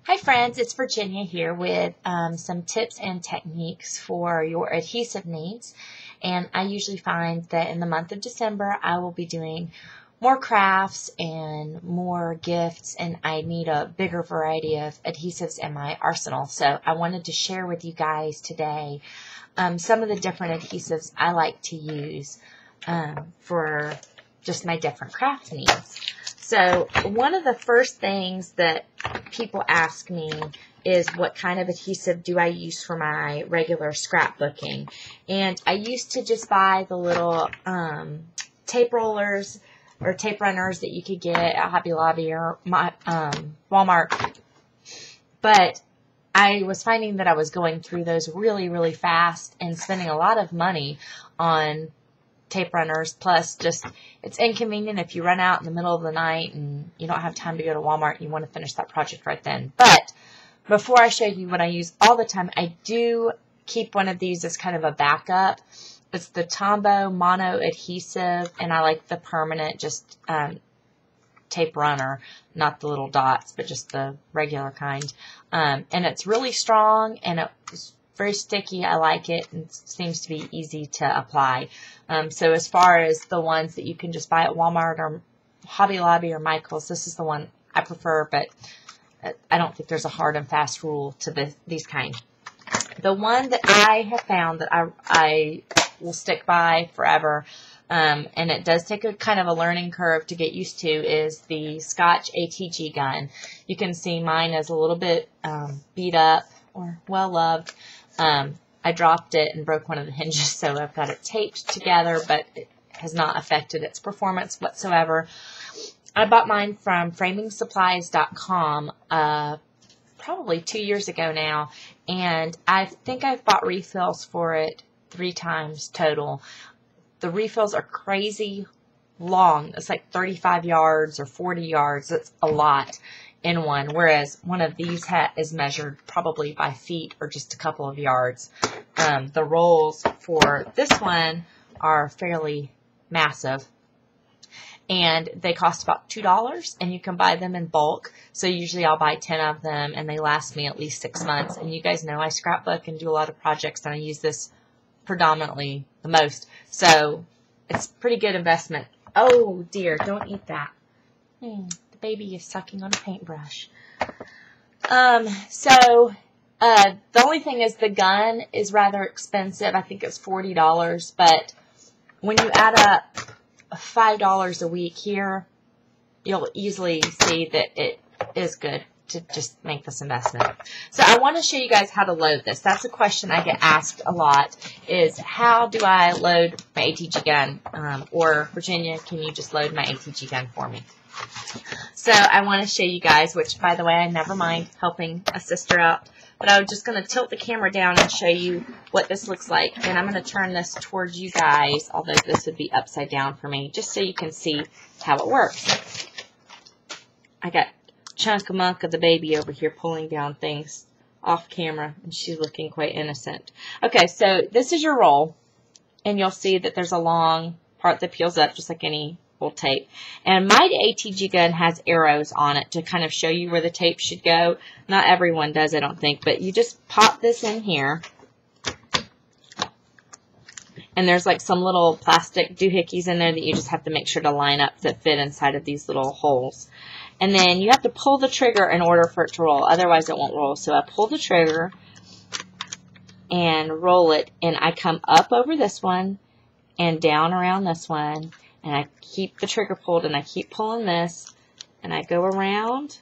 Hi friends, it's Virginia here with some tips and techniques for your adhesive needs. And I usually find that in the month of December I will be doing more crafts and more gifts, and I need a bigger variety of adhesives in my arsenal. So I wanted to share with you guys today some of the different adhesives I like to use for just my different craft needs. So one of the first things that people ask me is what kind of adhesive do I use for my regular scrapbooking. And I used to just buy the little tape rollers or tape runners that you could get at Hobby Lobby or Walmart. But I was finding that I was going through those really fast and spending a lot of money on tape runners, plus just it's inconvenient if you run out in the middle of the night and you don't have time to go to Walmart and you want to finish that project right then. But before I show you what I use all the time, I do keep one of these as kind of a backup. It's the Tombow Mono Adhesive, and I like the permanent just tape runner, not the little dots, but just the regular kind. And it's really strong, and it's very sticky. I like it, and it seems to be easy to apply. So as far as the ones that you can just buy at Walmart or Hobby Lobby or Michael's, this is the one I prefer, but I don't think there's a hard and fast rule to these kind. The one that I have found that I will stick by forever, and it does take a kind of a learning curve to get used to, is the Scotch ATG gun. You can see mine is a little bit beat up or well loved. I dropped it and broke one of the hinges, so I've got it taped together, but it has not affected its performance whatsoever. I bought mine from framingsupplies.com probably 2 years ago now, and I think I've bought refills for it 3 times total. The refills are crazy long. It's like 35 yards or 40 yards. It's a lot in one, whereas one of these is measured probably by feet or just a couple of yards. The rolls for this one are fairly massive, and they cost about $2, and you can buy them in bulk. So usually I'll buy 10 of them, and they last me at least 6 months. And you guys know I scrapbook and do a lot of projects, and I use this predominantly the most. So it's a pretty good investment. Oh dear, don't eat that. The baby is sucking on a paintbrush. The only thing is the gun is rather expensive. I think it's $40, but when you add up $5 a week here, you'll easily see that it is good to just make this investment. So I want to show you guys how to load this. That's a question I get asked a lot, is how do I load my ATG gun? Or Virginia, can you just load my ATG gun for me? So I want to show you guys, which by the way, I never mind helping a sister out, but I'm just going to tilt the camera down and show you what this looks like. And I'm going to turn this towards you guys, although this would be upside down for me, just so you can see how it works. I got Chunk-a-Monk of the baby over here pulling down things off camera, and she's looking quite innocent. Okay, so this is your roll, and you'll see that there's a long part that peels up just like any old tape. And my ATG gun has arrows on it to kind of show you where the tape should go. Not everyone does, I don't think, but you just pop this in here, and there's like some little plastic doohickeys in there that you just have to make sure to line up that fit inside of these little holes. And then you have to pull the trigger in order for it to roll, otherwise it won't roll. So I pull the trigger and roll it, and I come up over this one and down around this one, and I keep the trigger pulled, and I keep pulling this, and I go around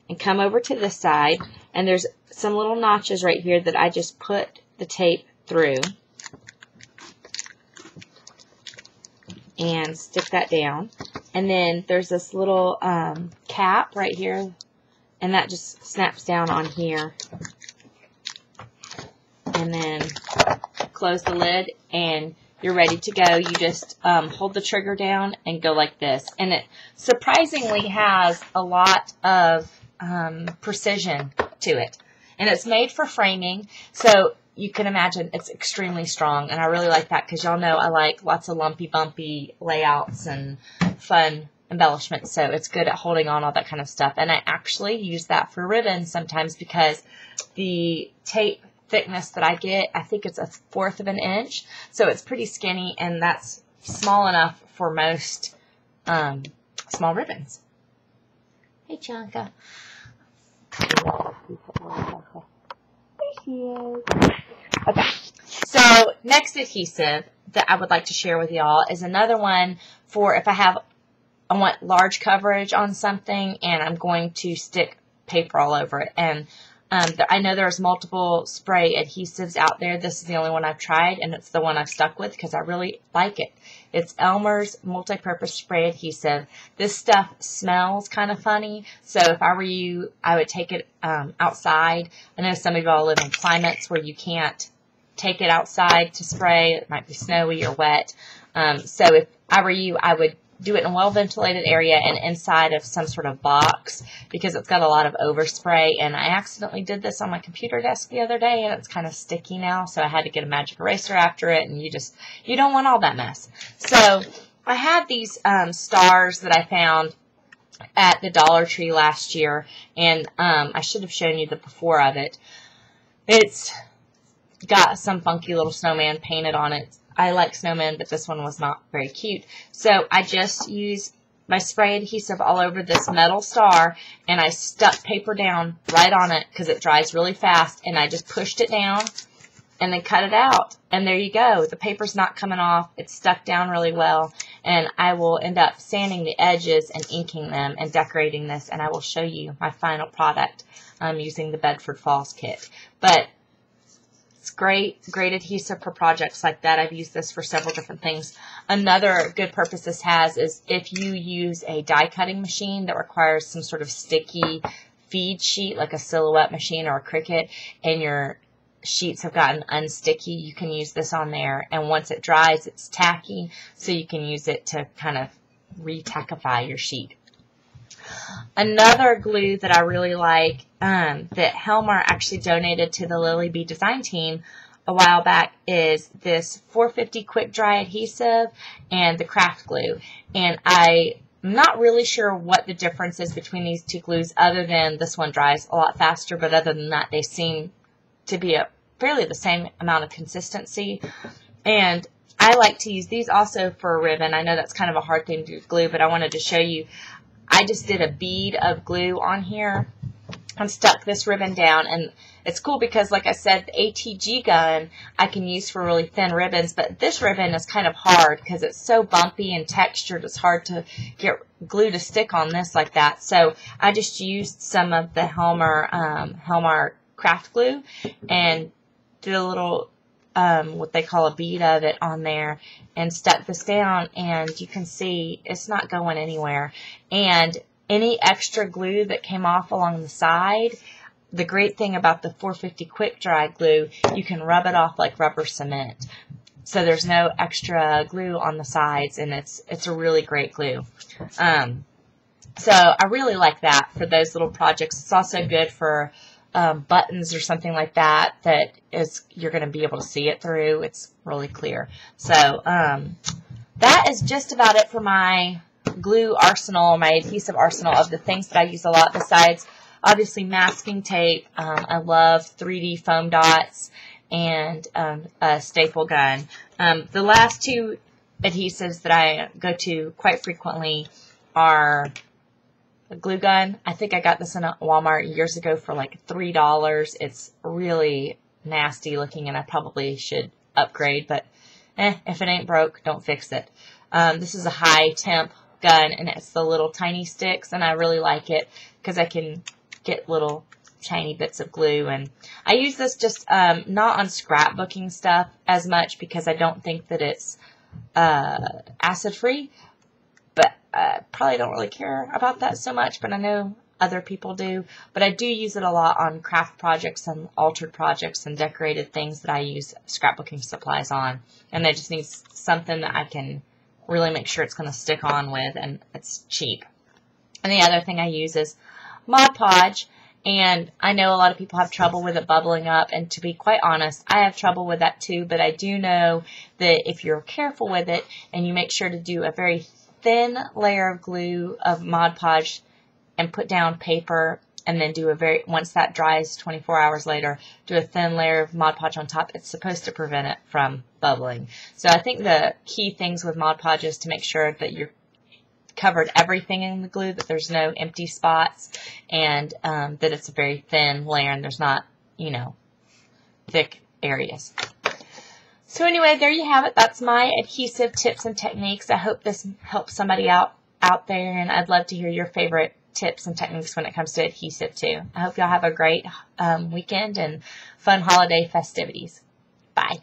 and come over to this side, and there's some little notches right here that I just put the tape through and stick that down. And then there's this little cap right here, and that just snaps down on here. And then close the lid, and you're ready to go. You just hold the trigger down and go like this. And it surprisingly has a lot of precision to it. And it's made for framing, so you can imagine it's extremely strong. And I really like that because y'all know I like lots of lumpy, bumpy layouts and fun embellishment, so it's good at holding on all that kind of stuff. And I actually use that for ribbons sometimes because the tape thickness that I get, I think it's 1/4 of an inch, so it's pretty skinny, and that's small enough for most small ribbons. Hey, Chanka. There she is. Okay, so next adhesive that I would like to share with y'all is another one for if I want large coverage on something and I'm going to stick paper all over it. And I know there's multiple spray adhesives out there. This is the only one I've tried, and it's the one I've stuck with because I really like it. It's Elmer's multi-purpose spray adhesive. This stuff smells kind of funny, so if I were you, I would take it outside. I know some of y'all live in climates where you can't take it outside to spray. It might be snowy or wet. So if I were you, I would do it in a well-ventilated area and inside of some sort of box because it's got a lot of overspray. And I accidentally did this on my computer desk the other day, and it's kind of sticky now, so I had to get a magic eraser after it, and you don't want all that mess. So I have these stars that I found at the Dollar Tree last year, and I should have shown you the before of it. It's got some funky little snowman painted on it. I like snowmen, but this one was not very cute. So I just used my spray adhesive all over this metal star, and I stuck paper down right on it because it dries really fast, and I just pushed it down and then cut it out. And there you go. The paper's not coming off. It's stuck down really well, and I will end up sanding the edges and inking them and decorating this, and I will show you my final product using the Bedford Falls kit. But it's great adhesive for projects like that. I've used this for several different things. Another good purpose this has is if you use a die cutting machine that requires some sort of sticky feed sheet, like a Silhouette machine or a Cricut, and your sheets have gotten unsticky, you can use this on there. And once it dries, it's tacky, so you can use it to kind of re-tackify your sheet. Another glue that I really like that Helmer actually donated to the Lily Bee design team a while back is this 450 quick dry adhesive and the craft glue. And I'm not really sure what the difference is between these two glues other than this one dries a lot faster, but other than that they seem to be fairly the same amount of consistency. And I like to use these also for a ribbon. I know that's kind of a hard thing to glue, but I wanted to show you. I just did a bead of glue on here and stuck this ribbon down, and it's cool because, like I said, the ATG gun I can use for really thin ribbons, but this ribbon is kind of hard because it's so bumpy and textured. It's hard to get glue to stick on this like that. So I just used some of the Helmer craft glue and did a little what they call a bead of it on there and stuck this down, and you can see it's not going anywhere. And any extra glue that came off along the side, the great thing about the 450 quick dry glue, you can rub it off like rubber cement. So there's no extra glue on the sides, and it's a really great glue. So I really like that for those little projects. It's also good for buttons or something like that you're going to be able to see it through. It's really clear. So that is just about it for my glue arsenal, my adhesive arsenal of the things that I use a lot, besides obviously masking tape. I love 3D foam dots and a staple gun. The last two adhesives that I go to quite frequently are a glue gun. I think I got this in a Walmart years ago for like $3. It's really nasty looking, and I probably should upgrade, but if it ain't broke, don't fix it. This is a high temp gun, and it's the little tiny sticks, and I really like it because I can get little tiny bits of glue. And I use this just not on scrapbooking stuff as much because I don't think that it's acid free, but I probably don't really care about that so much, but I know other people do. But I do use it a lot on craft projects and altered projects and decorated things that I use scrapbooking supplies on. And I just need something that I can really make sure it's going to stick on with, and it's cheap. And the other thing I use is Mod Podge, and I know a lot of people have trouble with it bubbling up, and to be quite honest, I have trouble with that too, but I do know that if you're careful with it and you make sure to do a very thin layer of glue of Mod Podge and put down paper, and then do once that dries 24 hours later, do a thin layer of Mod Podge on top. It's supposed to prevent it from bubbling. So I think the key things with Mod Podge is to make sure that you're covered everything in the glue, that there's no empty spots, and that it's a very thin layer and there's not, you know, thick areas. So anyway, there you have it. That's my adhesive tips and techniques. I hope this helps somebody out there, and I'd love to hear your favorite tips and techniques when it comes to adhesive too. I hope y'all have a great weekend and fun holiday festivities. Bye.